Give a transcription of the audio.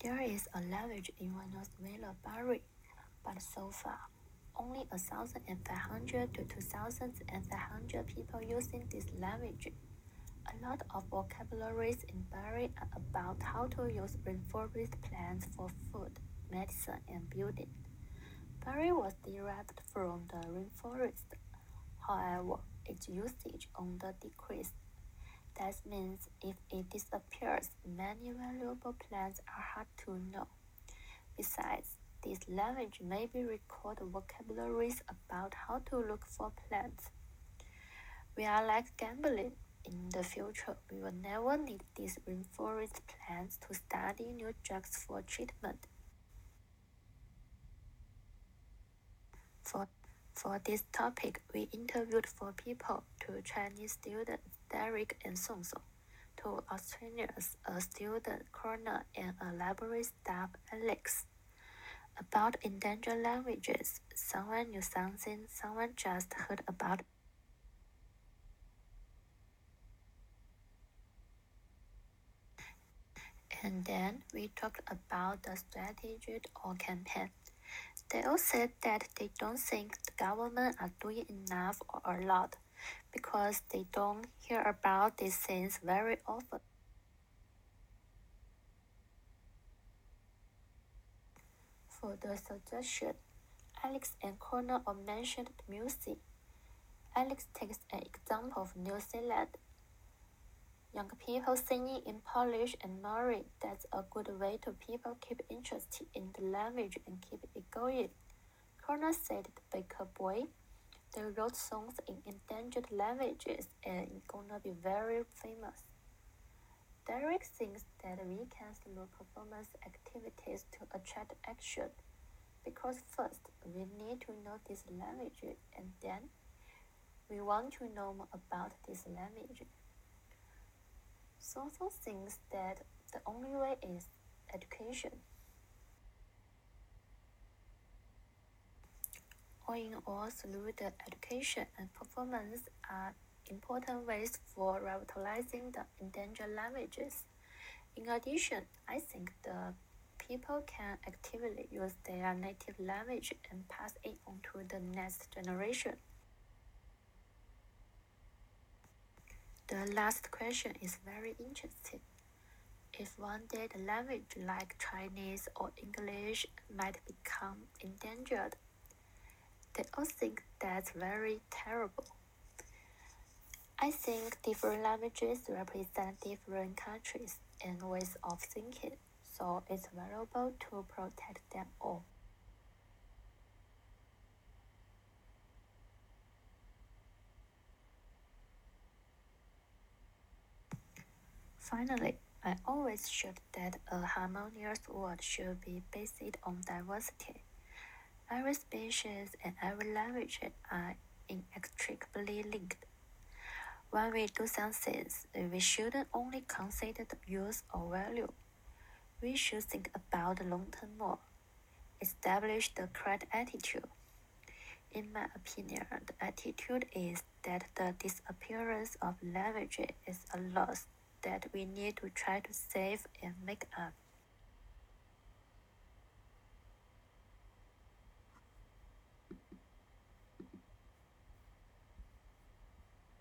There is a language in Venezuela, Bari, but so far, only 1,500 to 2,500 people using this language. A lot of vocabularies in Bari are about how to use rainforest plants for food, medicine, and building. Bari was derived from the rainforest. However, its usage on the decrease. That means if it disappears, many valuable plants are hard to know. Besides, this language maybe record vocabularies about how to look for plants. We are like gambling. In the future, we will never need these rainforest plants to study new drugs for treatment. For this topic, we interviewed 4 people, 2 Chinese students, Derek and Song, 2 Australians, a student, Corner, and a library staff, Alex. About endangered languages, someone knew something, someone just heard about it. And then we talked about the strategy or campaign. They all said that they don't think the government are doing enough or a lot because they don't hear about these things very often. For the suggestion, Alex and Connor all mentioned music. Alex takes an example of New Zealand. Young people singing in Polish and Maori, that's a good way to people keep interested in the language and keep it going. Connor said the Baker Boy, they wrote songs in endangered languages and it's gonna be very famous. Derek thinks that we can do performance activities to attract action. Because first, we need to know this language and then we want to know more about this language. Soso thinks that the only way is education. All in all, through the education and performance are important ways for revitalizing the endangered languages. In addition, I think the people can actively use their native language and pass it on to the next generation. The last question is very interesting. If one day the language like Chinese or English might become endangered, they all think that's very terrible. I think different languages represent different countries and ways of thinking, so it's valuable to protect them all. Finally, I always showed that a harmonious world should be based on diversity. Every species and every language are inextricably linked. When we do something, we shouldn't only consider the use or value. We should think about the long term more. Establish the correct attitude. In my opinion, the attitude is that the disappearance of language is a loss that we need to try to save and make up.